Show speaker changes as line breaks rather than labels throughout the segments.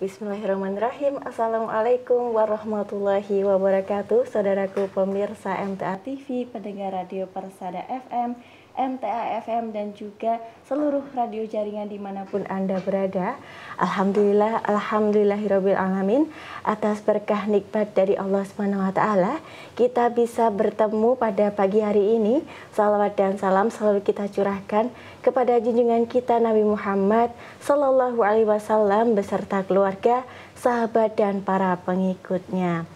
Bismillahirrahmanirrahim. Assalamualaikum warahmatullahi wabarakatuh. Saudaraku pemirsa MTA TV, pendengar radio Persada FM, MTA FM, dan juga seluruh radio jaringan dimanapun Anda berada. Alhamdulillah, alhamdulillahirabbil alamin, atas berkah nikmat dari Allah SWT kita bisa bertemu pada pagi hari ini. Salawat dan salam selalu kita curahkan kepada junjungan kita Nabi Muhammad Sallallahu Alaihi Wasallam beserta keluarga, sahabat, dan para pengikutnya.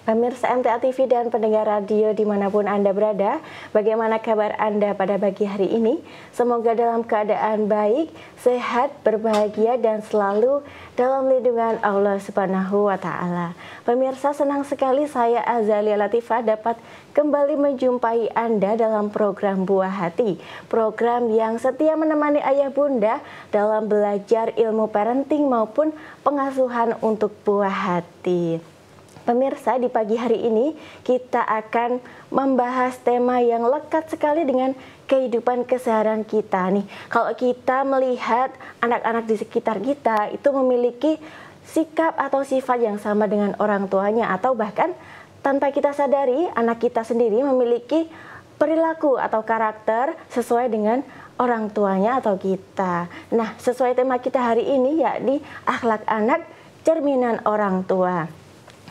Pemirsa MTA TV dan pendengar radio dimanapun Anda berada, bagaimana kabar Anda pada pagi hari ini? Semoga dalam keadaan baik, sehat, berbahagia, dan selalu dalam lindungan Allah Subhanahu wa Ta'ala. Pemirsa, senang sekali saya Azalia Latifah dapat kembali menjumpai Anda dalam program Buah Hati, program yang setia menemani ayah bunda dalam belajar ilmu parenting maupun pengasuhan untuk buah hati. Pemirsa, di pagi hari ini kita akan membahas tema yang lekat sekali dengan kehidupan keseharian kita nih. Kalau kita melihat anak-anak di sekitar kita itu memiliki sikap atau sifat yang sama dengan orang tuanya, atau bahkan tanpa kita sadari anak kita sendiri memiliki perilaku atau karakter sesuai dengan orang tuanya atau kita. Nah, sesuai tema kita hari ini yakni akhlak anak, cerminan orang tua.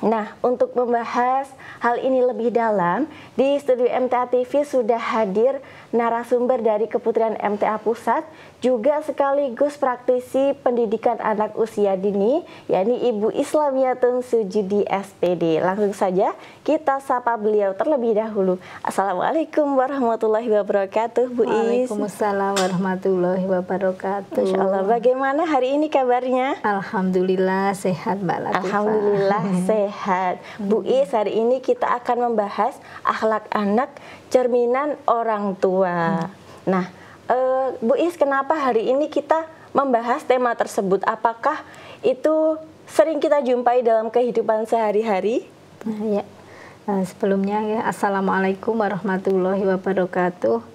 Nah, untuk membahas hal ini lebih dalam, di studio MTA TV sudah hadir narasumber dari Keputrian MTA Pusat, juga sekaligus praktisi pendidikan anak usia dini, yakni Ibu Islamiyatun Sujudi SPD. Langsung saja kita sapa beliau terlebih dahulu. Assalamualaikum warahmatullahi wabarakatuh, Bu Is.
Waalaikumsalam warahmatullahi wabarakatuh.
Masya Allah, bagaimana hari ini kabarnya?
Alhamdulillah sehat, Mbak Latifah.
Alhamdulillah sehat. Bu Is, hari ini kita akan membahas akhlak anak, cerminan orang tua. Nah, Bu Is, kenapa hari ini kita membahas tema tersebut? Apakah itu sering kita jumpai dalam kehidupan sehari-hari?
Ya. Sebelumnya ya, Assalamualaikum warahmatullahi wabarakatuh.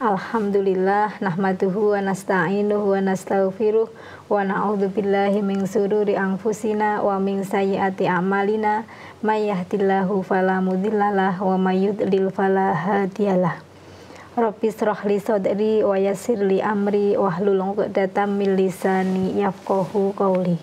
Alhamdulillah nahmaduhu wa nasta'inuhu wa nastaghfiruh wa na'udzubillahi min sururi anfusina wa min sayyiati a'malina may yahdihillahu fala mudhillalah wa may yudlil fala hadiyalah. Rabbi shrah li sadri wa yassir li amri wahlul 'uqdatam min lisani yafqahu qawli.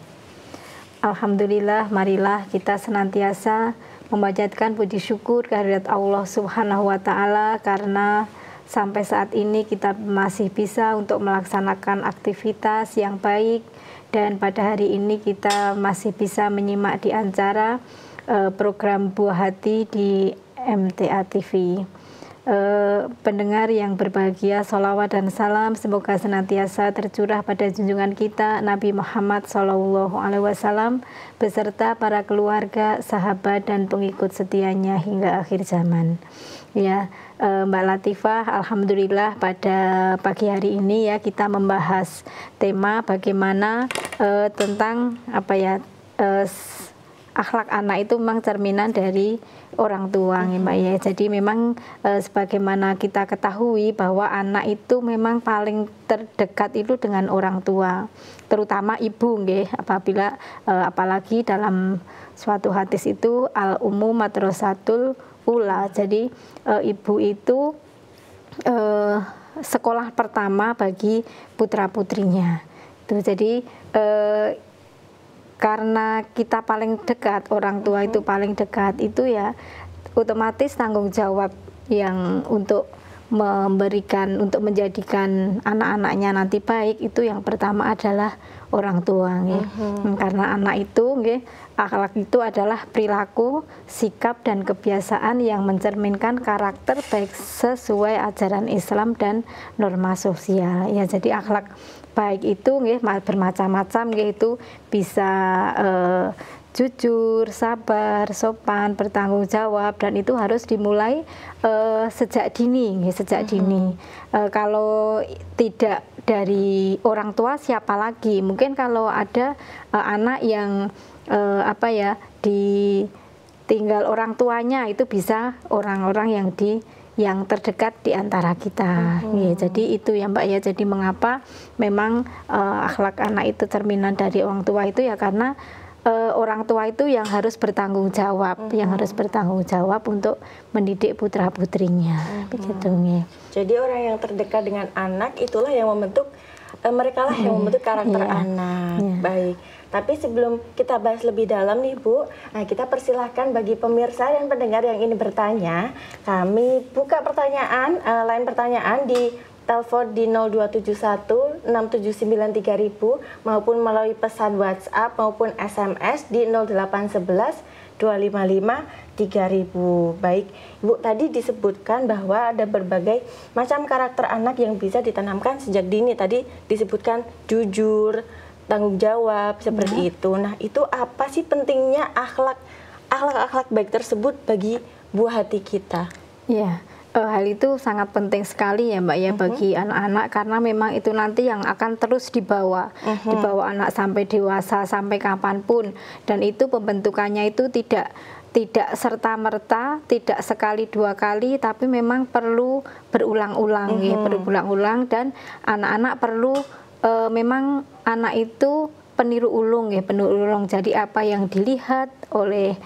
Alhamdulillah, marilah kita senantiasa memanjatkan puji syukur kehadirat Allah Subhanahu wa Ta'ala karena sampai saat ini kita masih bisa untuk melaksanakan aktivitas yang baik, dan pada hari ini kita masih bisa menyimak di acara program Buah Hati di MTA TV. Pendengar yang berbahagia, sholawat dan salam semoga senantiasa tercurah pada junjungan kita Nabi Muhammad SAW beserta para keluarga, sahabat, dan pengikut setianya hingga akhir zaman. Ya, Mbak Latifah, alhamdulillah pada pagi hari ini ya kita membahas tema bagaimana tentang akhlak anak itu memang cerminan dari orang tua, Mbak ya. Jadi memang sebagaimana kita ketahui bahwa anak itu memang paling terdekat itu dengan orang tua, terutama ibu, nggih. Apabila apalagi dalam suatu hadis itu al-ummu madrasatul ula. Jadi ibu itu sekolah pertama bagi putra-putrinya. Itu jadi karena kita paling dekat, orang tua itu paling dekat, itu ya otomatis tanggung jawab yang untuk memberikan, untuk menjadikan anak-anaknya nanti baik, itu yang pertama adalah orang tua, karena anak itu, akhlak itu adalah perilaku, sikap, dan kebiasaan yang mencerminkan karakter baik sesuai ajaran Islam dan norma sosial. Ya, jadi akhlak baik itu bermacam-macam, itu bisa jujur, sabar, sopan, bertanggung jawab, dan itu harus dimulai sejak dini, kalau tidak dari orang tua siapa lagi? Mungkin kalau ada anak yang ditinggal orang tuanya, itu bisa orang-orang yang di yang terdekat di antara kita. Jadi itu ya Mbak ya. Jadi mengapa memang akhlak anak itu cerminan dari orang tua itu ya karena orang tua itu yang harus bertanggung jawab, untuk mendidik putra putrinya, begitu nih.
Jadi orang yang terdekat dengan anak itulah yang membentuk mereka lah yang membentuk karakter anak. Baik. Tapi sebelum kita bahas lebih dalam nih Bu, nah kita persilahkan bagi pemirsa dan pendengar yang ingin bertanya, kami buka pertanyaan, lain pertanyaan di telepon di 0271 679 3000 maupun melalui pesan WhatsApp maupun SMS di 0811 255 3000. Baik, Ibu tadi disebutkan bahwa ada berbagai macam karakter anak yang bisa ditanamkan sejak dini. Tadi disebutkan jujur, tanggung jawab seperti itu. Nah, itu apa sih pentingnya akhlak baik tersebut bagi buah hati kita?
Iya. Hal itu sangat penting sekali ya Mbak ya bagi anak-anak karena memang itu nanti yang akan terus dibawa anak sampai dewasa sampai kapanpun, dan itu pembentukannya itu tidak serta-merta, tidak sekali dua kali, tapi memang perlu berulang-ulang dan anak-anak perlu memang anak itu peniru ulung ya, Jadi apa yang dilihat oleh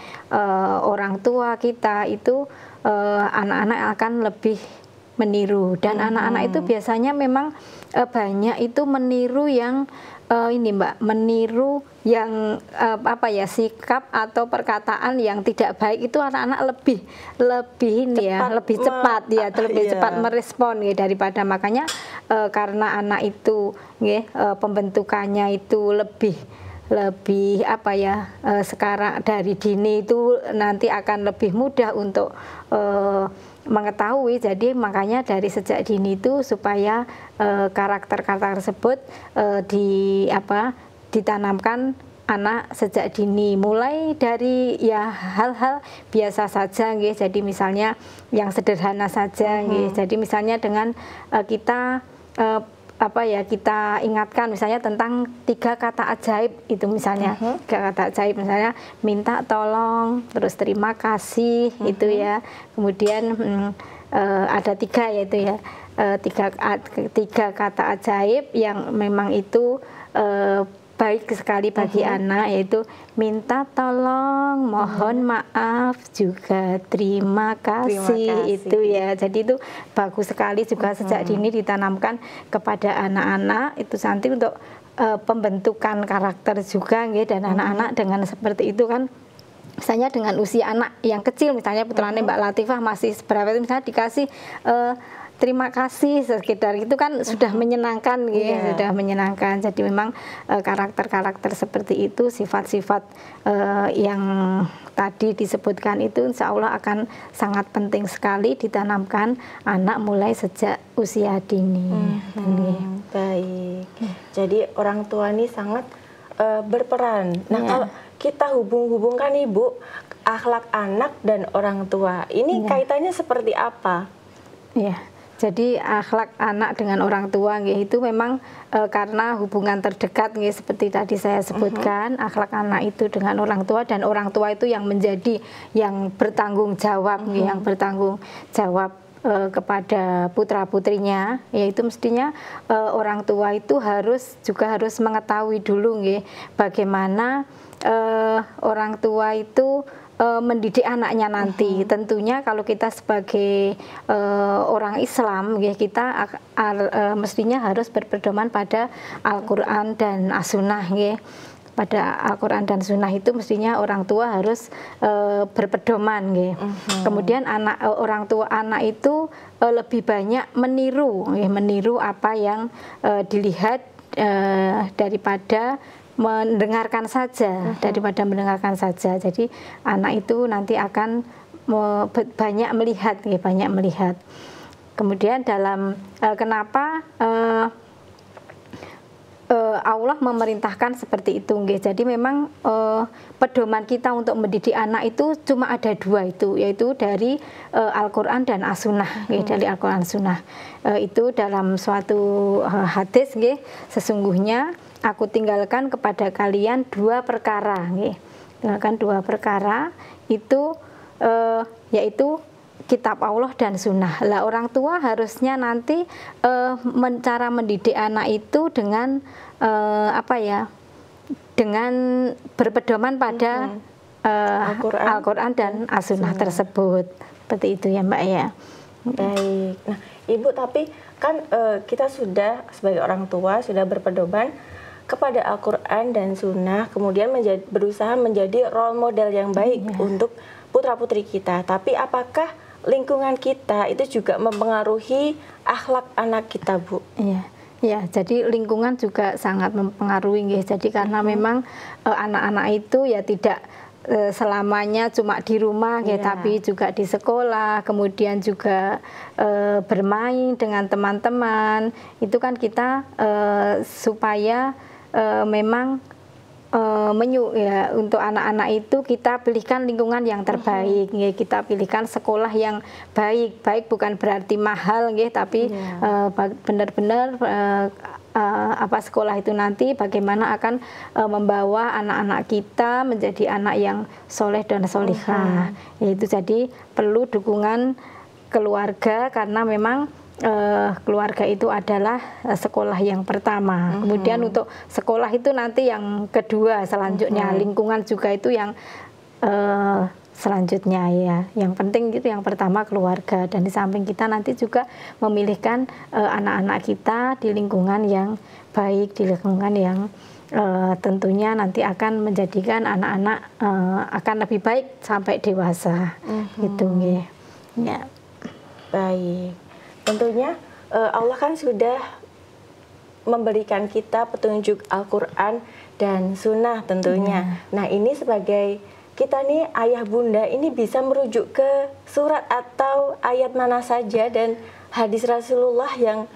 orang tua kita itu anak-anak akan lebih meniru, dan anak-anak itu biasanya memang banyak itu meniru yang meniru yang sikap atau perkataan yang tidak baik itu anak-anak lebih cepat merespon ya daripada, makanya karena anak itu pembentukannya itu lebih sekarang dari dini itu nanti akan lebih mudah untuk mengetahui. Jadi makanya dari sejak dini itu supaya karakter-karakter tersebut ditanamkan anak sejak dini, mulai dari ya hal-hal biasa saja jadi misalnya yang sederhana saja Jadi misalnya dengan kita kita ingatkan misalnya tentang 3 kata ajaib itu misalnya, 3 kata ajaib misalnya minta tolong, terus terima kasih itu ya, kemudian ada 3 yaitu ya 3 kata ajaib yang memang itu baik sekali bagi anak, yaitu minta tolong, mohon maaf, juga terima kasih. Itu ya. Jadi itu bagus sekali juga sejak dini ditanamkan kepada anak-anak itu nanti untuk pembentukan karakter juga dan anak-anak dengan seperti itu kan. Misalnya dengan usia anak yang kecil, misalnya putranya Mbak Latifah masih berapa itu misalnya dikasih terima kasih sekitar itu kan sudah menyenangkan sudah menyenangkan. Jadi memang karakter-karakter seperti itu, sifat-sifat yang tadi disebutkan itu insya Allah akan sangat penting sekali ditanamkan anak mulai sejak usia dini.
Baik. Jadi orang tua ini sangat berperan. Nah, kalau kita hubung-hubungkan Ibu, akhlak anak dan orang tua ini kaitannya seperti apa?
Iya. Jadi akhlak anak dengan orang tua itu memang karena hubungan terdekat seperti tadi saya sebutkan, akhlak anak itu dengan orang tua, dan orang tua itu yang menjadi yang bertanggung jawab kepada putra putrinya, yaitu mestinya orang tua itu harus mengetahui dulu bagaimana orang tua itu mendidik anaknya nanti. Tentunya kalau kita sebagai orang Islam kita mestinya harus berpedoman pada Al-Quran dan As-Sunnah pada Al-Quran dan Sunnah itu mestinya orang tua harus berpedoman Kemudian orang tua anak itu lebih banyak meniru apa yang dilihat daripada mendengarkan saja. Jadi anak itu nanti akan banyak melihat. Kemudian dalam kenapa Allah memerintahkan seperti itu jadi memang pedoman kita untuk mendidik anak itu cuma ada 2 itu, yaitu dari Al-Quran dan As-Sunnah dari Al-Quran Sunnah. Itu dalam suatu hadis sesungguhnya aku tinggalkan kepada kalian 2 perkara itu yaitu kitab Allah dan sunnah. Lah orang tua harusnya nanti cara mendidik anak itu dengan apa ya, dengan berpedoman pada Al-Quran dan As-Sunnah tersebut. Seperti itu ya Mbak ya.
Baik. Nah Ibu, tapi kan kita sudah sebagai orang tua sudah berpedoman kepada Al-Quran dan Sunnah, kemudian berusaha menjadi role model yang baik untuk putra-putri kita. Tapi apakah lingkungan kita itu juga mempengaruhi akhlak anak kita, Bu?
Iya. Ya, jadi lingkungan juga sangat mempengaruhi, jadi karena memang anak-anak itu ya tidak selamanya cuma di rumah, tapi juga di sekolah, kemudian juga bermain dengan teman-teman. Itu kan kita supaya memang untuk anak-anak itu kita pilihkan lingkungan yang terbaik, kita pilihkan sekolah yang baik bukan berarti mahal, tapi benar-benar sekolah itu nanti bagaimana akan membawa anak-anak kita menjadi anak yang soleh dan solihah. Yaitu jadi perlu dukungan keluarga, karena memang keluarga itu adalah sekolah yang pertama. Kemudian untuk sekolah itu nanti yang kedua, selanjutnya lingkungan juga itu yang selanjutnya ya. Yang penting itu yang pertama keluarga, dan di samping kita nanti juga memilihkan anak-anak kita di lingkungan yang baik, di lingkungan yang tentunya nanti akan menjadikan anak-anak akan lebih baik sampai dewasa. Gitu ya.
Baik. Tentunya Allah kan sudah memberikan kita petunjuk Al-Quran dan Sunnah tentunya. Nah ini sebagai kita nih ayah bunda ini bisa merujuk ke surat atau ayat mana saja dan hadis Rasulullah yang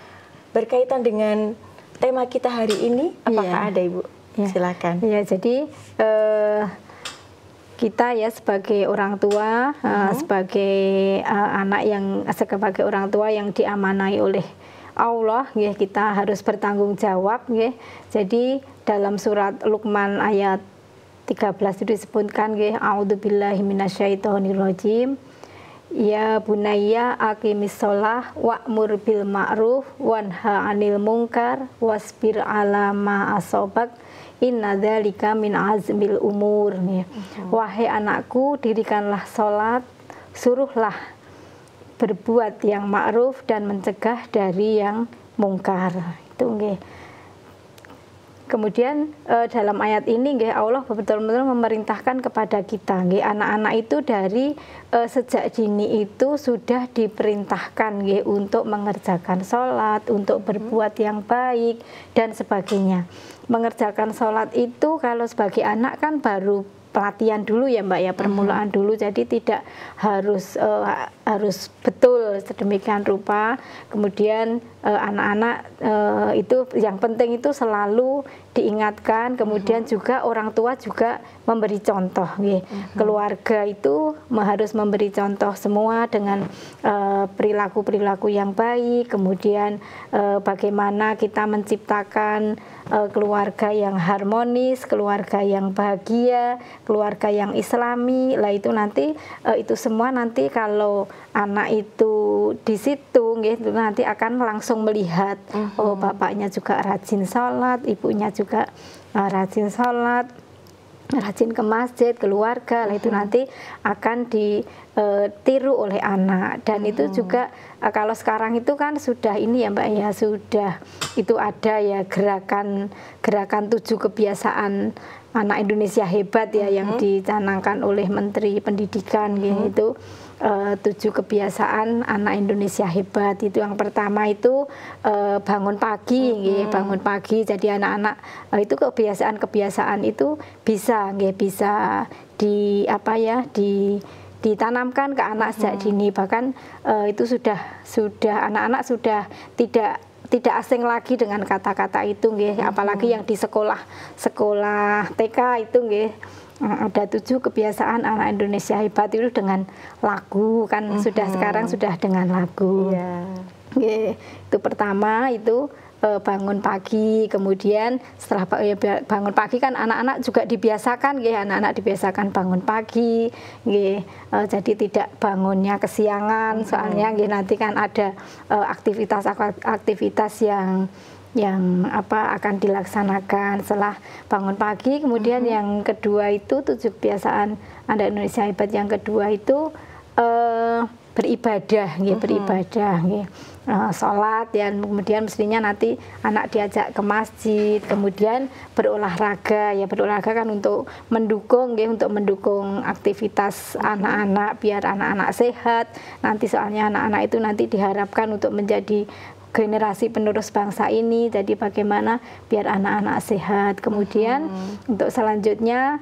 berkaitan dengan tema kita hari ini. Apakah ada Ibu? Silakan.
Ya, jadi kita ya sebagai orang tua, sebagai anak yang sebagai orang tua yang diamanai oleh Allah, kita harus bertanggung jawab. Jadi dalam surat Luqman ayat 13 itu disebutkan, a'udzubillahi minasyaitonirrajim, ya bunayya aqimis shalah wa'mur bil ma'ruf wanha 'anil munkar wasbir 'ala ma asobak inna dzalika min azmil umur. Wahai anakku, dirikanlah sholat, suruhlah berbuat yang ma'ruf dan mencegah dari yang mungkar. Itu Kemudian dalam ayat ini Allah betul-betul memerintahkan kepada kita, anak-anak itu dari sejak dini itu sudah diperintahkan untuk mengerjakan sholat, untuk berbuat yang baik dan sebagainya. Mengerjakan sholat itu kalau sebagai anak kan baru pelatihan dulu ya Mbak ya, permulaan dulu, jadi tidak harus betul sedemikian rupa. Kemudian anak-anak itu yang penting itu selalu diingatkan, kemudian juga orang tua juga memberi contoh. Keluarga itu harus memberi contoh semua dengan perilaku-perilaku yang baik, kemudian bagaimana kita menciptakan keluarga yang harmonis, keluarga yang bahagia, keluarga yang islami. Lah itu nanti itu semua nanti kalau anak itu di situ itu nanti akan langsung melihat oh bapaknya juga rajin sholat, ibunya juga rajin sholat, rajin ke masjid, keluarga. Lah itu nanti akan ditiru oleh anak. Dan itu juga kalau sekarang itu kan sudah ini ya Mbak ya, sudah itu ada ya gerakan 7 kebiasaan anak Indonesia hebat ya, yang dicanangkan oleh Menteri Pendidikan itu 7 kebiasaan anak Indonesia hebat. Itu yang pertama itu bangun pagi, bangun pagi. Jadi anak-anak itu kebiasaan itu bisa ditanamkan ke anak sejak dini. Bahkan itu sudah anak-anak sudah tidak asing lagi dengan kata-kata itu, apalagi yang di sekolah TK itu ada 7 kebiasaan anak Indonesia hebat itu dengan lagu kan, sekarang sudah dengan lagu. Itu pertama itu bangun pagi, kemudian setelah bangun pagi kan anak-anak juga dibiasakan nggih, anak-anak dibiasakan bangun pagi nggih, jadi tidak bangunnya kesiangan, soalnya nggih nanti kan ada aktivitas yang akan dilaksanakan setelah bangun pagi. Kemudian yang kedua itu 7 kebiasaan Anak Indonesia Hebat yang kedua itu beribadah nggih, beribadah nggih. Sholat, dan kemudian mestinya nanti anak diajak ke masjid, kemudian berolahraga. Ya berolahraga kan untuk mendukung aktivitas anak-anak biar anak-anak sehat. Nanti soalnya anak-anak itu nanti diharapkan untuk menjadi generasi penerus bangsa ini. Jadi bagaimana biar anak-anak sehat. Kemudian untuk selanjutnya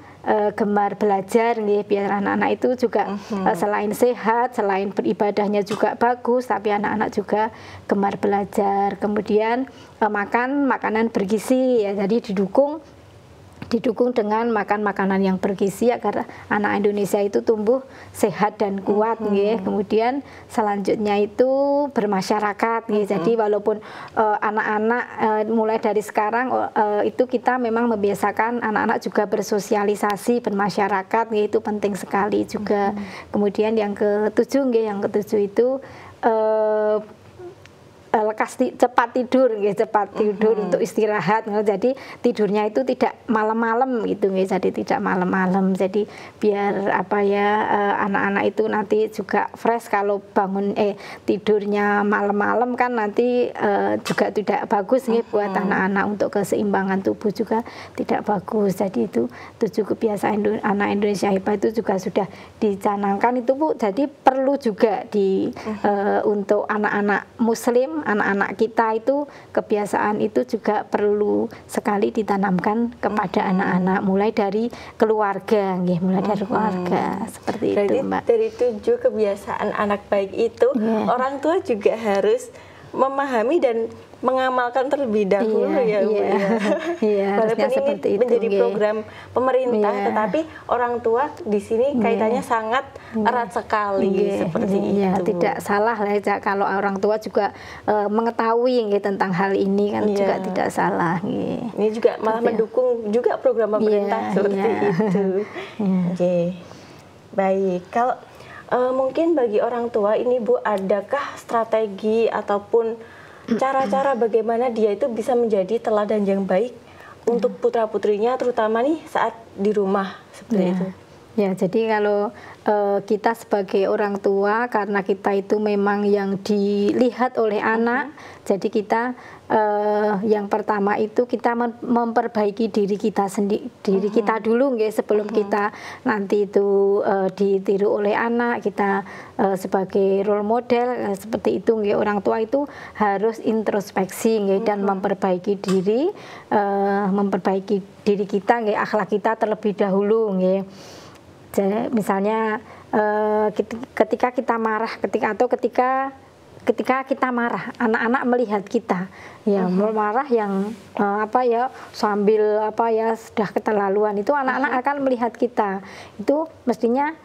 gemar belajar nih, biar anak-anak itu juga selain sehat, selain beribadahnya juga bagus, tapi anak-anak juga gemar belajar. Kemudian makan makanan bergizi, ya, jadi didukung dengan makan makanan yang bergizi agar anak Indonesia itu tumbuh sehat dan kuat nggih. Kemudian selanjutnya itu bermasyarakat nggih. Jadi walaupun anak-anak mulai dari sekarang itu kita memang membiasakan anak-anak juga bersosialisasi, bermasyarakat nggih, itu penting sekali juga. Kemudian yang ketujuh nggih, yang ketujuh itu cepat tidur untuk istirahat. Jadi tidurnya itu tidak malam-malam gitu nggih, jadi tidak malam-malam. Jadi biar anak-anak itu nanti juga fresh. Kalau tidurnya malam-malam kan nanti juga tidak bagus nggih buat anak-anak, untuk keseimbangan tubuh juga tidak bagus. Jadi itu 7 kebiasaan Anak Indonesia Hebat itu juga sudah dicanangkan itu Bu. Jadi perlu juga untuk anak-anak muslim, anak-anak kita itu kebiasaan itu juga perlu sekali ditanamkan kepada anak-anak mulai dari keluarga nggih, mulai dari keluarga. Seperti
berarti
itu Mbak.
Dari 7 kebiasaan anak baik itu orang tua juga harus memahami dan mengamalkan terlebih dahulu ya Bu ya. Walaupun ini menjadi program pemerintah, tetapi orang tua di sini kaitannya sangat erat sekali seperti itu.
Tidak salah lah ya, kalau orang tua juga mengetahui tentang hal ini kan juga tidak salah.
Ini juga malah mendukung juga program pemerintah seperti itu. Baik, kalau mungkin bagi orang tua ini Bu, adakah strategi ataupun cara-cara bagaimana dia itu bisa menjadi teladan yang baik untuk putra-putrinya, terutama nih saat di rumah seperti itu?
Ya, jadi kalau kita sebagai orang tua, karena kita itu memang yang dilihat oleh anak, jadi kita yang pertama itu kita memperbaiki diri kita sendiri, diri kita dulu nggih, sebelum kita nanti itu ditiru oleh anak. Kita sebagai role model seperti itu nggih. Orang tua itu harus introspeksi nggih, dan memperbaiki diri kita nggih, akhlak kita terlebih dahulu nggih. Jadi, misalnya ketika kita marah, ketika kita marah, anak-anak melihat kita marah yang sambil sudah keterlaluan, itu anak-anak akan melihat kita. Itu mestinya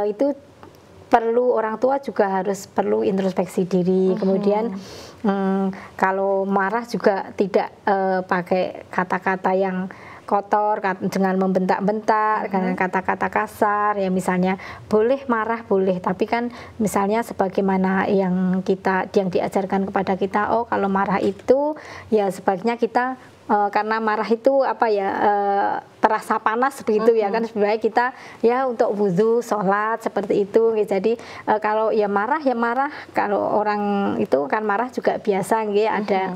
itu perlu orang tua juga harus perlu introspeksi diri. Kemudian kalau marah juga tidak pakai kata-kata yang kotor, dengan membentak-bentak, dengan kata-kata kasar. Ya misalnya boleh marah, boleh, tapi kan misalnya sebagaimana yang diajarkan kepada kita, oh kalau marah itu ya sebaiknya kita karena marah itu terasa panas begitu ya kan, sebenarnya kita ya untuk wudhu, sholat seperti itu. Jadi kalau ya marah, kalau orang itu kan marah juga biasa nggih, ada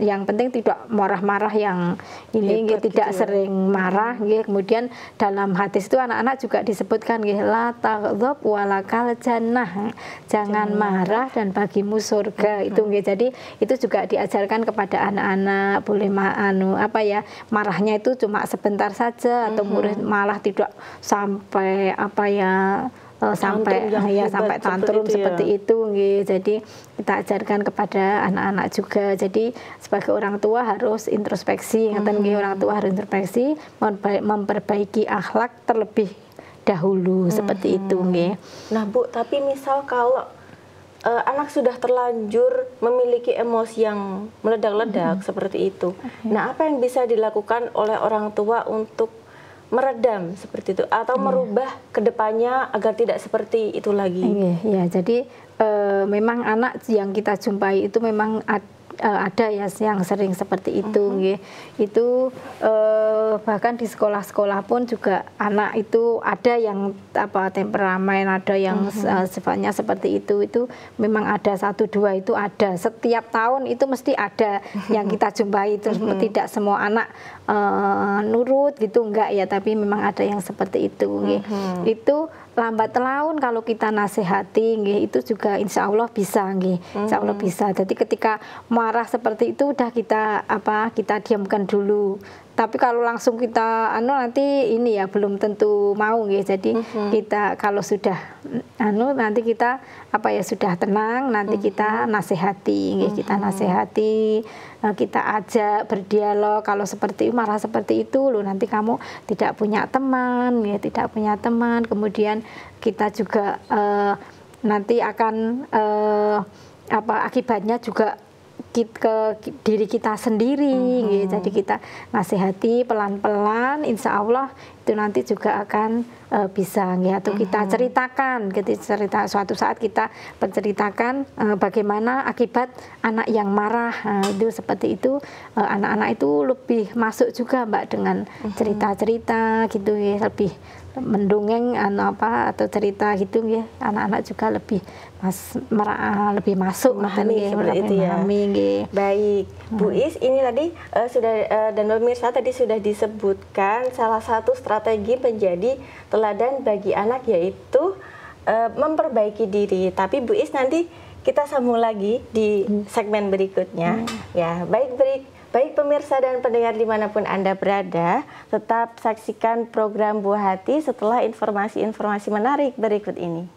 yang penting tidak marah-marah yang ini nggih, tidak sering marah nggih. Kemudian dalam hadis itu anak-anak juga disebutkan nggih, la taghdab walakal jannah, jangan marah dan bagimu surga. Itu nggih. Jadi itu juga diajarkan kepada anak-anak, boleh marahnya itu cuma sebentar saja, atau murid malah tidak sampai sampai tantrum seperti itu nggih. Jadi kita ajarkan kepada anak-anak juga. Jadi sebagai orang tua harus introspeksi, orang tua harus introspeksi, memperbaiki akhlak terlebih dahulu seperti itu nggih.
Nah Bu, tapi misal kalau anak sudah terlanjur memiliki emosi yang meledak-ledak seperti itu. Nah, apa yang bisa dilakukan oleh orang tua untuk meredam seperti itu atau merubah kedepannya agar tidak seperti itu lagi?
Ya, jadi memang anak yang kita jumpai itu memang ada ya yang sering seperti itu, itu bahkan di sekolah-sekolah pun juga anak itu ada yang temperamen, ada yang sifatnya seperti itu memang ada 1-2 itu ada setiap tahun itu mesti ada yang kita jumpai itu tidak semua anak nurut gitu enggak ya, tapi memang ada yang seperti itu. Itu lambat laun kalau kita nasihati itu juga insya Allah bisa insya Allah bisa. Jadi ketika marah seperti itu udah kita diamkan dulu. Tapi kalau langsung kita nanti ini ya belum tentu mau jadi kita kalau sudah nanti kita sudah tenang, nanti kita nasihati kita nasihati, kita ajak berdialog. Kalau seperti marah seperti itu loh, nanti kamu tidak punya teman tidak punya teman. Kemudian kita juga nanti akan akibatnya juga ke diri kita sendiri jadi kita nasihati pelan-pelan, insya Allah itu nanti juga akan bisa atau kita ceritakan suatu saat kita menceritakan bagaimana akibat anak yang marah. Itu seperti itu anak-anak itu lebih masuk juga Mbak dengan cerita-cerita gitu lebih mendongeng atau cerita gitu anak-anak juga lebih masuk
memahami seperti itu ya. Baik, Bu Is, ini tadi sudah dan pemirsa tadi sudah disebutkan salah satu strategi menjadi teladan bagi anak yaitu memperbaiki diri. Tapi Bu Is nanti kita sambung lagi di segmen berikutnya. Ya, baik pemirsa dan pendengar dimanapun Anda berada, tetap saksikan program Buah Hati setelah informasi-informasi menarik berikut ini.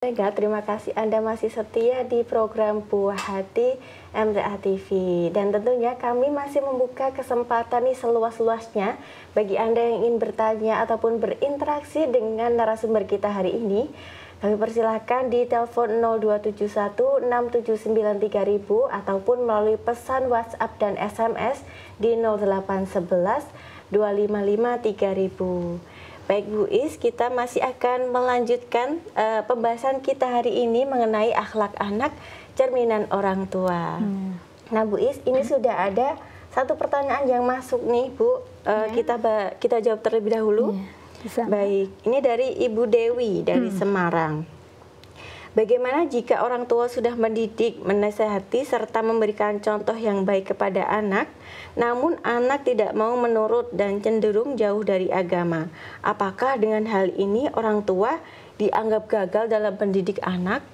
Terima kasih Anda masih setia di program Buah Hati MTA TV. Dan tentunya kami masih membuka kesempatan nih seluas-luasnya bagi Anda yang ingin bertanya ataupun berinteraksi dengan narasumber kita hari ini. Kami persilahkan di telepon 0271 679 3000 ataupun melalui pesan WhatsApp dan SMS di 0811 255 3000. Baik Bu Is, kita masih akan melanjutkan pembahasan kita hari ini mengenai akhlak anak, cerminan orang tua. Nah Bu Is, ini sudah ada satu pertanyaan yang masuk nih Bu, kita jawab terlebih dahulu.
Bisa.
Baik, ini dari Ibu Dewi dari Semarang. Bagaimana jika orang tua sudah mendidik, menasihati, serta memberikan contoh yang baik kepada anak, namun anak tidak mau menurut dan cenderung jauh dari agama? Apakah dengan hal ini orang tua dianggap gagal dalam mendidik anak?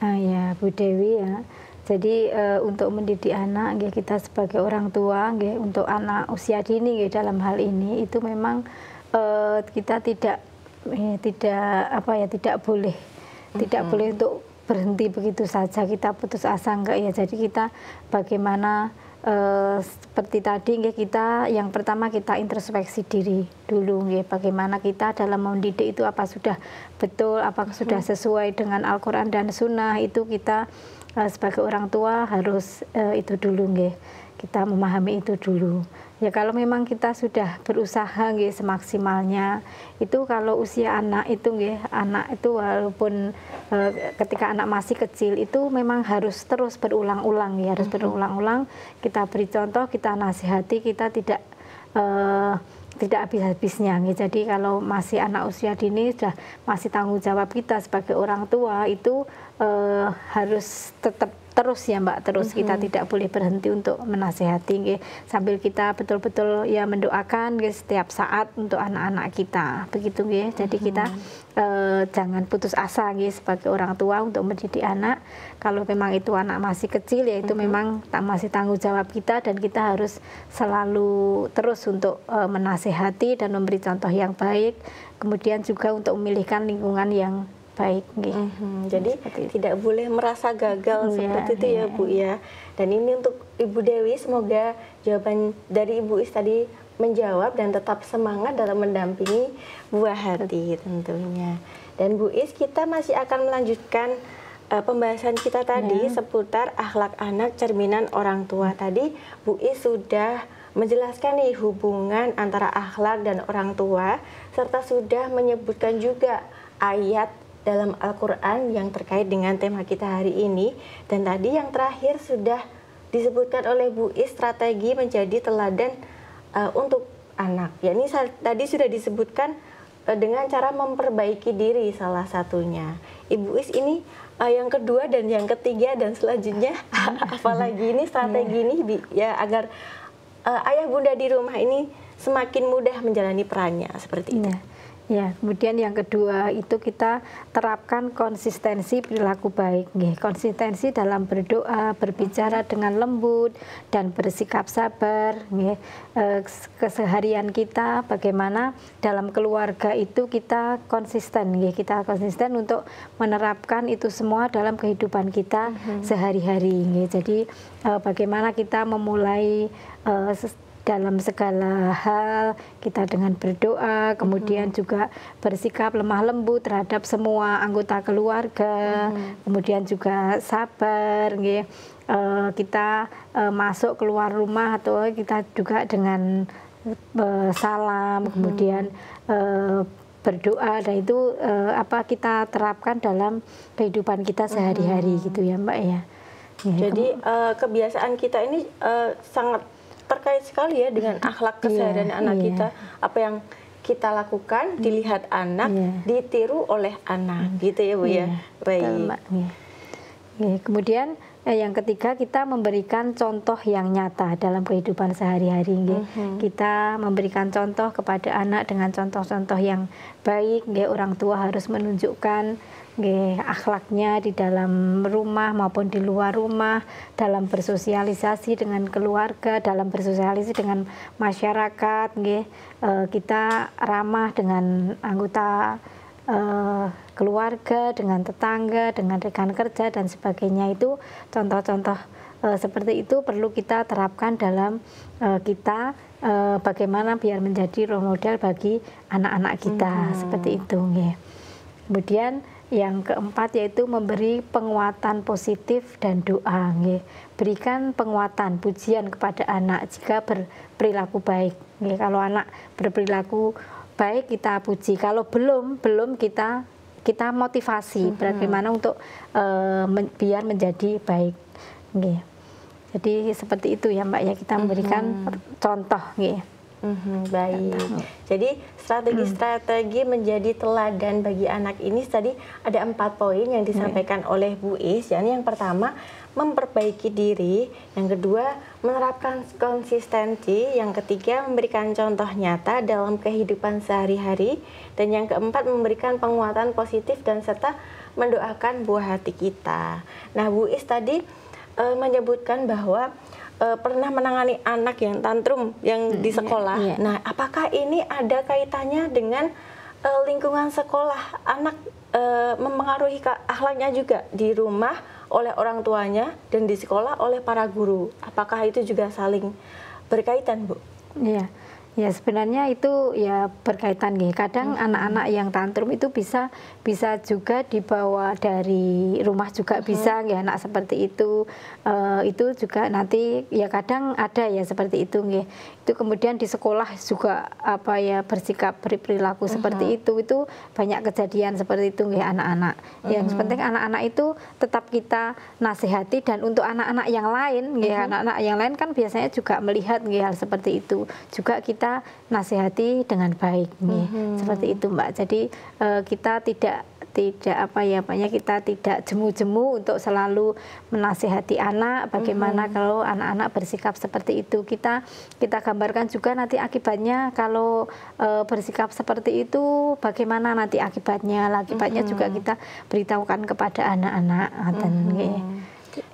Ya, Bu Dewi ya. Jadi untuk mendidik anak, kita sebagai orang tua, untuk anak usia dini dalam hal ini itu memang kita tidak boleh untuk berhenti begitu saja, kita putus asa enggak ya. Jadi kita bagaimana seperti tadi kita yang pertama kita introspeksi diri dulu bagaimana kita dalam mendidik itu apa sudah betul, apakah sudah sesuai dengan Al-Qur'an dan Sunnah. Itu kita sebagai orang tua harus itu dulu kita memahami itu dulu. Ya kalau memang kita sudah berusaha semaksimalnya, itu kalau usia anak itu walaupun ketika anak masih kecil itu memang harus terus berulang-ulang harus berulang-ulang kita beri contoh, kita nasihati, kita tidak habis-habisnya. Jadi kalau masih anak usia dini sudah masih tanggung jawab kita sebagai orang tua itu harus tetap terus ya Mbak, terus kita tidak boleh berhenti untuk menasihati sambil kita betul-betul ya mendoakan setiap saat untuk anak-anak kita begitu Jadi kita jangan putus asa sebagai orang tua untuk mendidik anak. Kalau memang itu anak masih kecil ya itu memang masih tanggung jawab kita dan kita harus selalu terus untuk menasihati dan memberi contoh yang baik, kemudian juga untuk memilihkan lingkungan yang baik.
Jadi tidak boleh merasa gagal seperti itu ya Bu ya. Dan ini untuk Ibu Dewi, semoga jawaban dari Ibu Is tadi menjawab dan tetap semangat dalam mendampingi buah hati tentunya. Dan Bu Is, kita masih akan melanjutkan pembahasan kita tadi seputar akhlak anak cerminan orang tua. Tadi Bu Is sudah menjelaskan nih hubungan antara akhlak dan orang tua, serta sudah menyebutkan juga ayat dalam Al-Quran yang terkait dengan tema kita hari ini. Dan tadi yang terakhir sudah disebutkan oleh Bu Is strategi menjadi teladan untuk anak. Ya, ini tadi sudah disebutkan dengan cara memperbaiki diri salah satunya. Ibu Is, ini yang kedua dan yang ketiga dan selanjutnya apalagi ini strategi ini ya agar ayah bunda di rumah ini semakin mudah menjalani perannya seperti itu.
Ya, kemudian yang kedua itu kita terapkan konsistensi perilaku baik, konsistensi dalam berdoa, berbicara dengan lembut dan bersikap sabar. Keseharian kita bagaimana dalam keluarga itu kita konsisten, kita konsisten untuk menerapkan itu semua dalam kehidupan kita sehari-hari. Jadi bagaimana kita memulai dalam segala hal kita dengan berdoa, kemudian juga bersikap lemah lembut terhadap semua anggota keluarga, kemudian juga sabar, kita masuk keluar rumah atau kita juga dengan salam, kemudian berdoa, dan itu kita terapkan dalam kehidupan kita sehari-hari gitu ya Mbak ya.
Jadi kebiasaan kita ini sangat terkait sekali ya dengan akhlak keseharian anak kita. Apa yang kita lakukan dilihat anak, ditiru oleh anak, gitu ya Bu ya. Baik.
Kemudian yang ketiga, kita memberikan contoh yang nyata dalam kehidupan sehari-hari. Kita memberikan contoh kepada anak dengan contoh-contoh yang baik. Orang tua harus menunjukkan akhlaknya di dalam rumah maupun di luar rumah, dalam bersosialisasi dengan keluarga, dalam bersosialisasi dengan masyarakat. Kita ramah dengan anggota keluarga, dengan tetangga, dengan rekan kerja dan sebagainya. Itu contoh-contoh seperti itu perlu kita terapkan dalam kita bagaimana biar menjadi role model bagi anak-anak kita, seperti itu. Kemudian yang keempat yaitu memberi penguatan positif dan doa. Berikan penguatan, pujian kepada anak jika berperilaku baik. Kalau anak berperilaku baik kita puji, kalau belum kita motivasi bagaimana untuk biar menjadi baik. Jadi seperti itu ya Mbak ya, kita memberikan contoh.
Baik. Jadi strategi-strategi menjadi teladan bagi anak ini tadi ada 4 poin yang disampaikan oleh Bu Is. Yang pertama, memperbaiki diri. Yang kedua, menerapkan konsistensi. Yang ketiga, memberikan contoh nyata dalam kehidupan sehari-hari. Dan yang keempat, memberikan penguatan positif dan serta mendoakan buah hati kita. Nah, Bu Is tadi menyebutkan bahwa pernah menangani anak yang tantrum yang di sekolah. Nah, apakah ini ada kaitannya dengan lingkungan sekolah? Anak mempengaruhi akhlaknya juga di rumah oleh orang tuanya dan di sekolah oleh para guru. Apakah itu juga saling berkaitan, Bu?
Ya sebenarnya itu ya berkaitan. Kadang anak-anak yang tantrum itu bisa juga dibawa dari rumah juga bisa, anak seperti itu juga nanti ya kadang ada ya seperti itu. Itu kemudian di sekolah juga bersikap berperilaku seperti itu banyak kejadian seperti itu anak-anak. Yang penting anak-anak itu tetap kita nasihati, dan untuk anak-anak yang lain anak-anak yang lain kan biasanya juga melihat hal seperti itu juga kita nasihati dengan baik, seperti itu Mbak. Jadi kita tidak kita tidak jemu-jemu untuk selalu menasihati anak. Bagaimana kalau anak-anak bersikap seperti itu, kita gambarkan juga nanti akibatnya kalau bersikap seperti itu bagaimana nanti akibatnya juga kita beritahukan kepada anak-anak.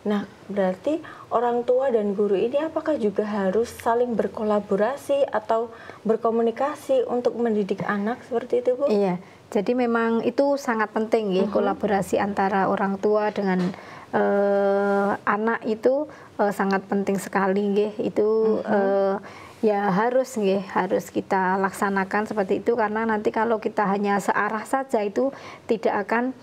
Nah, berarti orang tua dan guru ini apakah juga harus saling berkolaborasi atau berkomunikasi untuk mendidik anak seperti itu, Bu?
Iya, jadi memang itu sangat penting kolaborasi antara orang tua dengan anak itu sangat penting sekali. Itu Ya harus nggih, harus kita laksanakan seperti itu, karena nanti kalau kita hanya searah saja itu tidak akan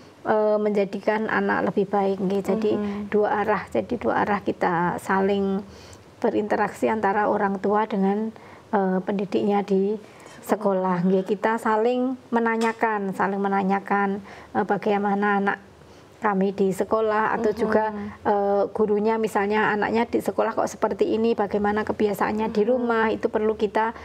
menjadikan anak lebih baik nggih. Jadi dua arah kita saling berinteraksi antara orang tua dengan pendidiknya di sekolah nggih. Kita saling menanyakan bagaimana anak kami di sekolah, atau juga gurunya misalnya anaknya di sekolah kok seperti ini, bagaimana kebiasaannya di rumah, itu perlu kita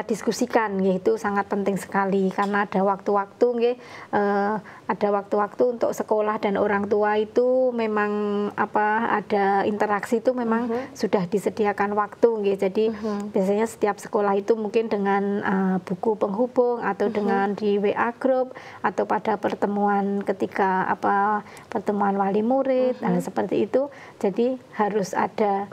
diskusikan itu sangat penting sekali, karena ada waktu-waktu untuk sekolah dan orang tua itu memang ada interaksi itu memang sudah disediakan waktu jadi biasanya setiap sekolah itu mungkin dengan buku penghubung atau dengan di WA group atau pada pertemuan ketika pertemuan wali murid seperti itu. Jadi harus ada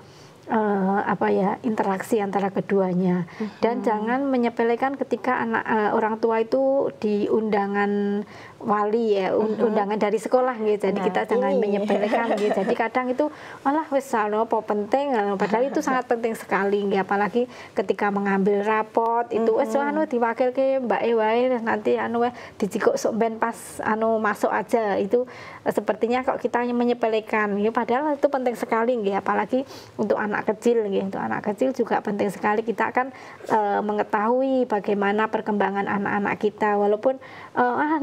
interaksi antara keduanya, dan jangan menyepelekan ketika orang tua itu di undangan wali undangan dari sekolah jadi kita jangan menyepelekan jadi kadang itu malah wis apa penting, padahal itu sangat penting sekali apalagi ketika mengambil rapot itu wis diwakilke Mbak wae nanti dijikuk sok ben pas masuk aja, itu sepertinya kok kita menyepelekan padahal itu penting sekali apalagi untuk anak kecil untuk anak kecil juga penting sekali kita akan mengetahui bagaimana perkembangan anak-anak kita, walaupun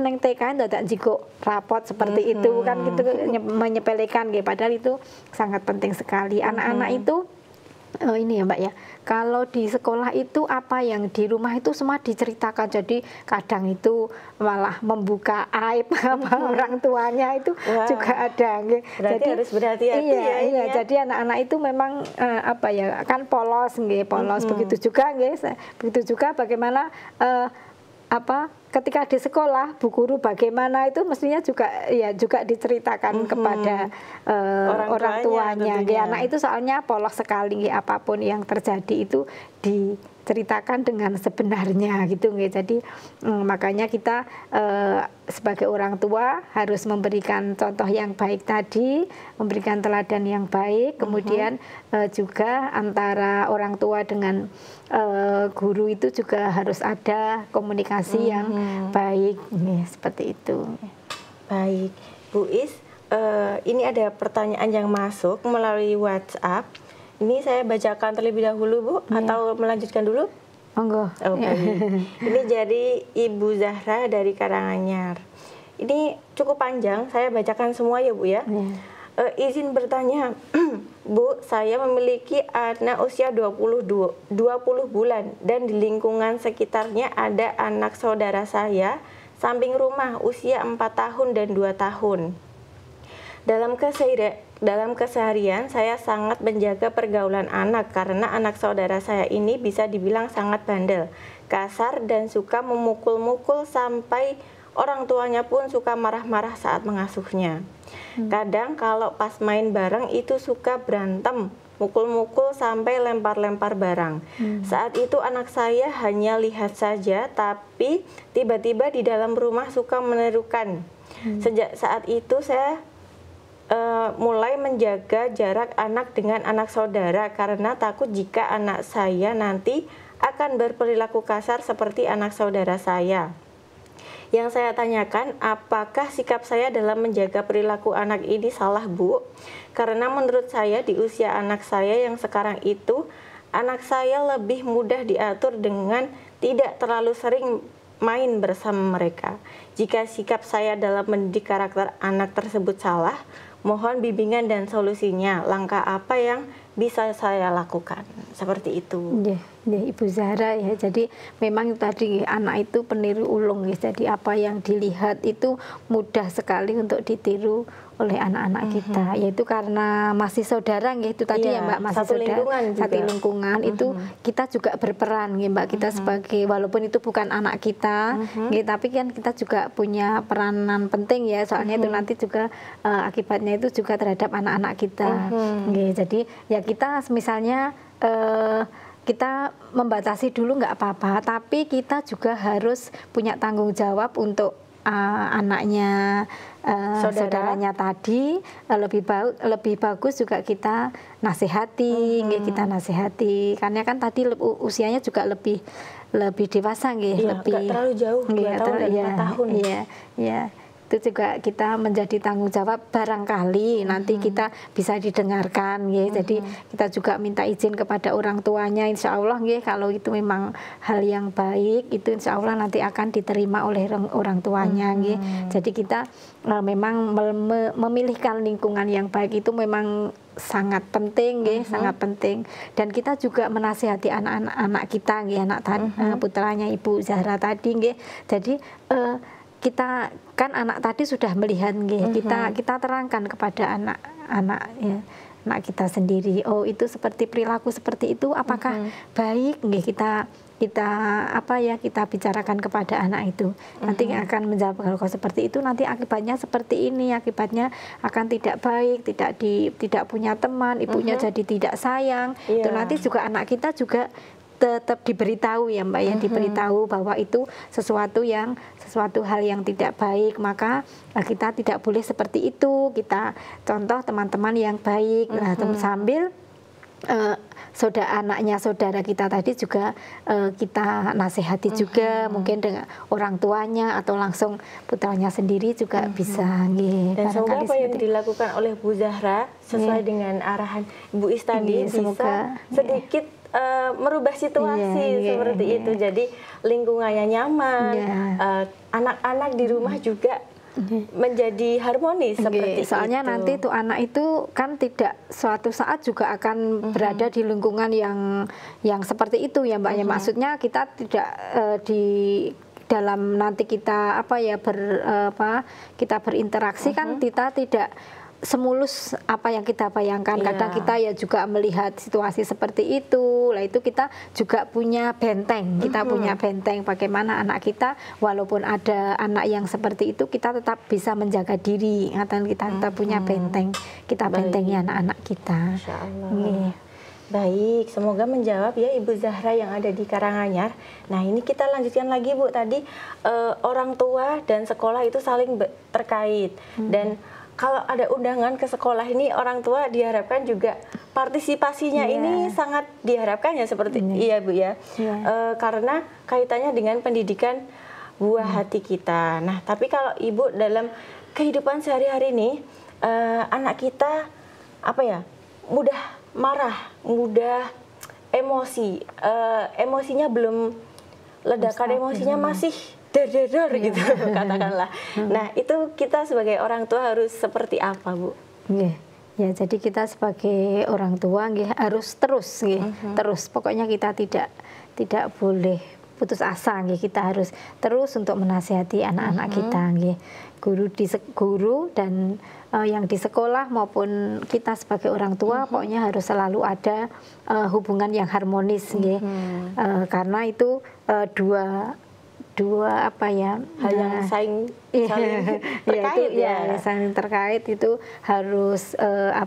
neng TK tidak jiko rapot seperti itu kan gitu menyepelekan padahal itu sangat penting sekali. Anak-anak itu ini ya Mbak ya, kalau di sekolah itu apa yang di rumah itu semua diceritakan, jadi kadang itu malah membuka aib orang tuanya itu juga ada
berarti
jadi
harus berhati-hati
iya. Jadi anak-anak itu memang kan polos begitu juga bagaimana ketika di sekolah Bu Guru bagaimana itu mestinya juga diceritakan kepada orang tuanya. Anak itu soalnya polos sekali, apapun yang terjadi itu diceritakan dengan sebenarnya gitu jadi makanya kita sebagai orang tua harus memberikan contoh yang baik tadi, memberikan teladan yang baik, kemudian juga antara orang tua dengan guru itu juga harus ada komunikasi yang baik seperti itu.
Baik Bu Is, ini ada pertanyaan yang masuk melalui WhatsApp. Ini saya bacakan terlebih dahulu Bu, atau melanjutkan dulu?
Monggo.
Ini jadi Ibu Zahra dari Karanganyar. Ini cukup panjang, saya bacakan semua ya Bu ya. Izin bertanya, Bu, saya memiliki anak usia 20 bulan dan di lingkungan sekitarnya ada anak saudara saya samping rumah usia 4 tahun dan 2 tahun. Dalam keseharian saya sangat menjaga pergaulan anak karena anak saudara saya ini bisa dibilang sangat bandel, kasar dan suka memukul-mukul sampai orang tuanya pun suka marah-marah saat mengasuhnya. Kadang kalau pas main bareng itu suka berantem, mukul-mukul sampai lempar-lempar barang. Saat itu anak saya hanya lihat saja, tapi tiba-tiba di dalam rumah suka menirukan. Sejak saat itu saya mulai menjaga jarak anak dengan anak saudara karena takut jika anak saya nanti akan berperilaku kasar seperti anak saudara saya. Yang saya tanyakan, apakah sikap saya dalam menjaga perilaku anak ini salah Bu? Karena menurut saya di usia anak saya yang sekarang itu, anak saya lebih mudah diatur dengan tidak terlalu sering main bersama mereka. Jika sikap saya dalam mendidik karakter anak tersebut salah, mohon bimbingan dan solusinya. Langkah apa yang bisa saya lakukan? Seperti itu.
Ibu Zahra ya. Jadi memang tadi anak itu peniru ulung ya. Jadi apa yang dilihat itu mudah sekali untuk ditiru oleh anak-anak kita, yaitu karena masih saudara itu tadi ya Mbak, masih satu lingkungan itu kita juga berperan ya Mbak, kita sebagai walaupun itu bukan anak kita tapi kan kita juga punya peranan penting ya, soalnya itu nanti juga akibatnya itu juga terhadap anak-anak kita. Jadi ya kita misalnya kita membatasi dulu nggak apa-apa, tapi kita juga harus punya tanggung jawab untuk anaknya saudaranya tadi, lebih bagus juga kita nasihati, kita nasihati, karena kan tadi usianya juga lebih dewasa,
lebih nggak terlalu jauh, 2 tahun dan 5 tahun.
Iya. Itu juga kita menjadi tanggung jawab, barangkali nanti kita bisa didengarkan, jadi kita juga minta izin kepada orang tuanya, insya Allah kalau itu memang hal yang baik, itu insya Allah nanti akan diterima oleh orang tuanya. Jadi kita memang memilihkan lingkungan yang baik itu memang sangat penting, sangat penting. Dan kita juga menasihati anak-anak kita, anak putranya Ibu Zahra tadi, jadi kita kan anak tadi sudah melihat, kita terangkan kepada anak kita sendiri, oh itu seperti perilaku seperti itu, apakah baik, kita bicarakan kepada anak itu, nanti akan menjawab kalau seperti itu nanti akibatnya seperti ini, akibatnya akan tidak baik, tidak punya teman, ibunya jadi tidak sayang. Itu nanti juga anak kita juga tetap diberitahu ya Mbak, yang diberitahu bahwa itu sesuatu hal yang tidak baik, maka kita tidak boleh seperti itu, kita contoh teman-teman yang baik. Sambil anaknya saudara kita tadi juga kita nasihati juga, mungkin dengan orang tuanya atau langsung putranya sendiri juga bisa.
Dan semoga apa yang dilakukan oleh Bu Zahra sesuai dengan arahan Ibu Is tadi bisa sedikit merubah situasi seperti itu, jadi lingkungannya nyaman, anak-anak di rumah juga menjadi harmonis seperti
soalnya itu. Nanti tuh anak itu kan tidak suatu saat juga akan berada di lingkungan yang seperti itu ya Mbak. Ya maksudnya kita tidak di dalam nanti kita kita berinteraksi kan kita tidak semulus apa yang kita bayangkan. Kadang kita ya juga melihat situasi seperti itu. Lah itu kita juga punya benteng. Kita punya benteng bagaimana anak kita walaupun ada anak yang seperti itu kita tetap bisa menjaga diri. Kita tetap punya benteng. Kita bentengi anak-anak kita.
Insya Allah. Baik, semoga menjawab ya Ibu Zahra yang ada di Karanganyar. Nah ini kita lanjutkan lagi Bu, tadi orang tua dan sekolah itu saling terkait. Dan kalau ada undangan ke sekolah ini orang tua diharapkan juga partisipasinya ini sangat diharapkan ya seperti iya Bu ya. Karena kaitannya dengan pendidikan buah hati kita. Nah, tapi kalau Ibu dalam kehidupan sehari-hari ini anak kita mudah marah, mudah emosi, emosinya belum ledakan, emosinya masih der gitu katakanlah. Nah itu kita sebagai orang tua harus seperti apa Bu?
Ya jadi kita sebagai orang tua harus terus pokoknya kita tidak boleh putus asa, kita harus terus untuk menasihati anak-anak kita, guru dan yang di sekolah maupun kita sebagai orang tua pokoknya harus selalu ada hubungan yang harmonis, karena itu dua
hal yang saling terkait
saling terkait itu harus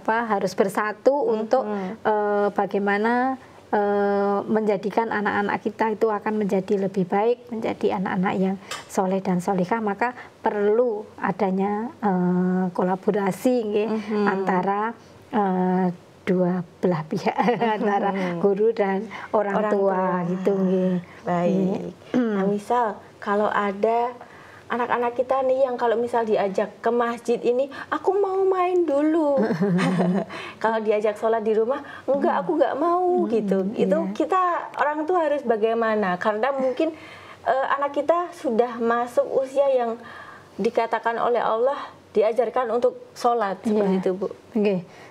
harus bersatu untuk bagaimana menjadikan anak-anak kita itu akan menjadi lebih baik, menjadi anak-anak yang soleh dan solihah. Maka perlu adanya kolaborasi antara dua belah pihak antara guru dan orang tua gitu.
Baik. Nah misal kalau ada anak-anak kita nih yang kalau misal diajak ke masjid ini, aku mau main dulu. Kalau diajak sholat di rumah, enggak, aku nggak mau gitu. Itu kita orang tua harus bagaimana? Karena mungkin anak kita sudah masuk usia yang dikatakan oleh Allah diajarkan untuk sholat seperti itu Bu.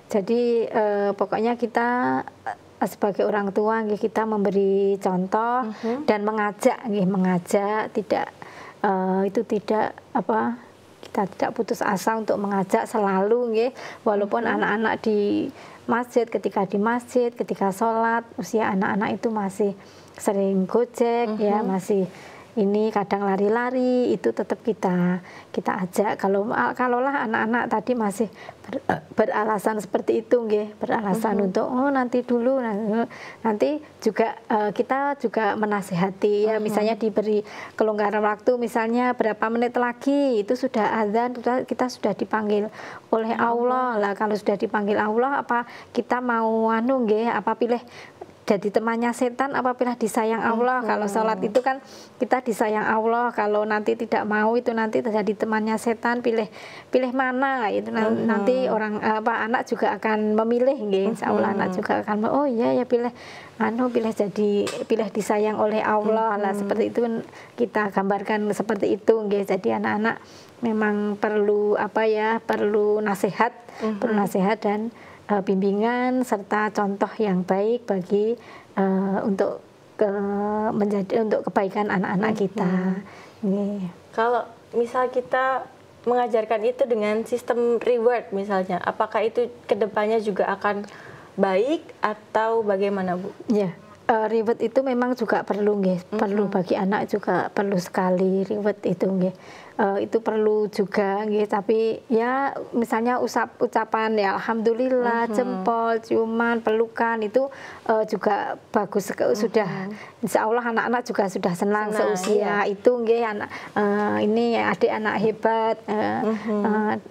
Jadi pokoknya kita sebagai orang tua kita memberi contoh dan mengajak tidak kita tidak putus asa untuk mengajak selalu walaupun anak-anak di masjid, ketika sholat usia anak-anak itu masih sering gojek masih ini kadang lari-lari, itu tetap kita ajak. Kalaulah anak-anak tadi masih beralasan seperti itu nggih, beralasan untuk nanti dulu, nanti juga kita juga menasihati ya, misalnya diberi kelonggaran waktu, misalnya berapa menit lagi itu sudah azan, kita sudah dipanggil oleh Allah lah. Kalau sudah dipanggil Allah, apa kita mau nggih, apa pilih jadi temannya setan apabila disayang Allah. Kalau sholat itu kan kita disayang Allah, kalau nanti tidak mau itu nanti terjadi temannya setan, pilih mana itu nanti anak juga akan memilih nggih. Insya Allah anak juga akan oh iya ya pilih disayang oleh Allah lah, seperti itu kita gambarkan seperti itu nggih. Jadi anak-anak memang perlu perlu nasihat, dan bimbingan serta contoh yang baik bagi untuk kebaikan anak-anak kita.
Kalau misal kita mengajarkan itu dengan sistem reward misalnya, apakah itu kedepannya juga akan baik atau bagaimana, Bu?
Ya, reward itu memang juga perlu nggih, perlu bagi anak juga perlu sekali reward itu nggih. Itu perlu juga nggih, tapi ya misalnya ucapan ya alhamdulillah, jempol, ciuman, pelukan itu juga bagus, sudah insya Allah anak-anak juga sudah senang seusia itu nggih. Ini adik anak hebat,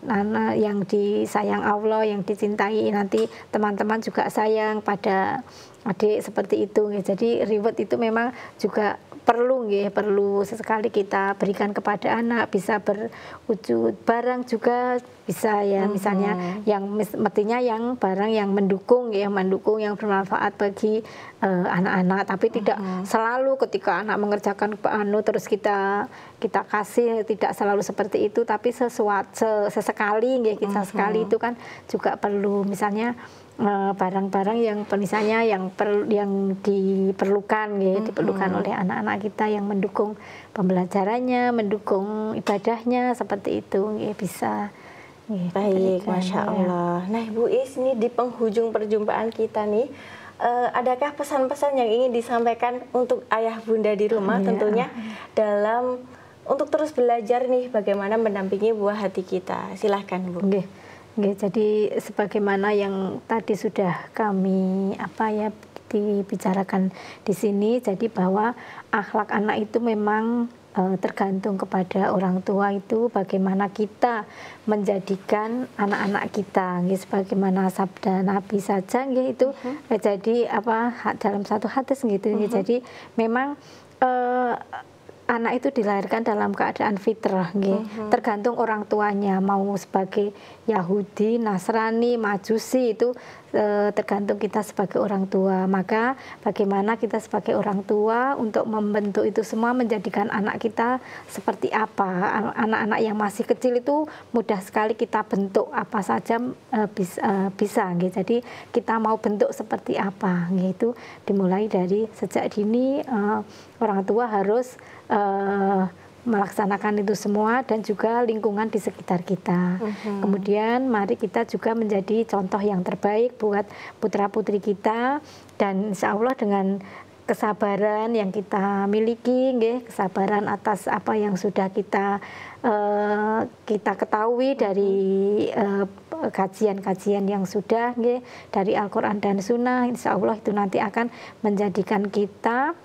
anak yang disayang Allah, yang dicintai, nanti teman-teman juga sayang pada adik seperti itu nggih. Jadi reward itu memang juga perlu nggih, perlu sesekali kita berikan kepada anak, bisa berwujud barang juga bisa ya, misalnya yang mestinya yang barang yang mendukung ya, yang bermanfaat bagi anak-anak, tapi tidak selalu ketika anak mengerjakan terus kita kasih, tidak selalu seperti itu, tapi sesekali nggih, kita sekali itu kan juga perlu, misalnya barang-barang yang misalnya yang diperlukan diperlukan oleh anak-anak kita, yang mendukung pembelajarannya, mendukung ibadahnya, seperti itu bisa.
Baik, Masya Allah. Nah, Bu Is, ini di penghujung perjumpaan kita nih, adakah pesan-pesan yang ingin disampaikan untuk ayah bunda di rumah tentunya dalam untuk terus belajar nih bagaimana mendampingi buah hati kita? Silahkan, Bu.
Jadi sebagaimana yang tadi sudah kami dibicarakan di sini, jadi bahwa akhlak anak itu memang tergantung kepada orang tua, itu bagaimana kita menjadikan anak-anak kita, sebagaimana sabda Nabi saja itu jadi dalam satu hadis gitu. Jadi memang anak itu dilahirkan dalam keadaan fitrah, tergantung orang tuanya, mau sebagai Yahudi, Nasrani, Majusi, itu tergantung kita sebagai orang tua. Maka bagaimana kita sebagai orang tua untuk membentuk itu semua, menjadikan anak kita seperti apa. Anak-anak yang masih kecil itu mudah sekali kita bentuk apa saja bisa. Jadi kita mau bentuk seperti apa, itu dimulai dari sejak dini. Orang tua harus melaksanakan itu semua, dan juga lingkungan di sekitar kita. Kemudian mari kita juga menjadi contoh yang terbaik buat putra-putri kita, dan insya Allah dengan kesabaran yang kita miliki, kesabaran atas apa yang sudah kita ketahui dari kajian-kajian yang sudah dari Al-Quran dan Sunnah, insya Allah itu nanti akan menjadikan kita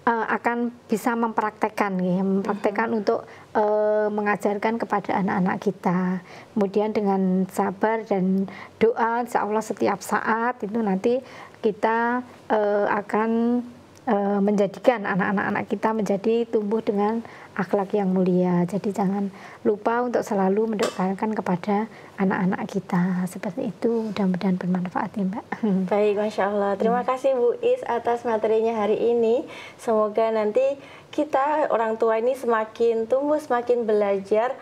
akan bisa mempraktekkan untuk mengajarkan kepada anak-anak kita. Kemudian dengan sabar dan doa, insya Allah setiap saat itu nanti kita akan menjadikan anak-anak kita menjadi tumbuh dengan akhlak yang mulia. Jadi jangan lupa untuk selalu mendoakan kepada anak-anak kita, seperti itu. Mudah-mudahan bermanfaat ya, Mbak.
Baik, Masya Allah. Terima kasih Bu Is atas materinya hari ini. Semoga nanti kita orang tua ini semakin tumbuh, semakin belajar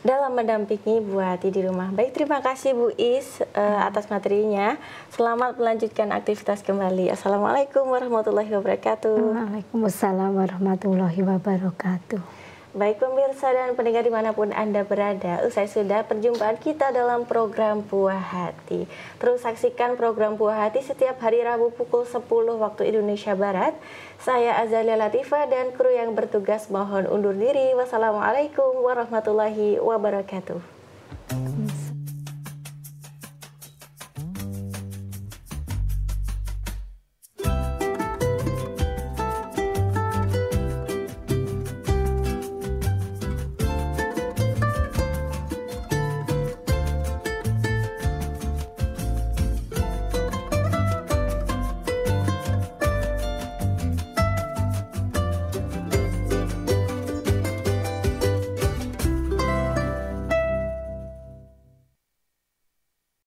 dalam mendampingi Bu Hati di rumah. Baik, terima kasih Bu Is atas materinya. Selamat melanjutkan aktivitas kembali. Assalamualaikum warahmatullahi wabarakatuh.
Waalaikumsalam warahmatullahi wabarakatuh.
Baik pemirsa dan pendengar dimanapun Anda berada, usai sudah perjumpaan kita dalam program Buah Hati. Terus saksikan program Buah Hati setiap hari Rabu pukul 10 waktu Indonesia Barat. Saya Azalia Latifah dan kru yang bertugas mohon undur diri. Wassalamualaikum warahmatullahi wabarakatuh.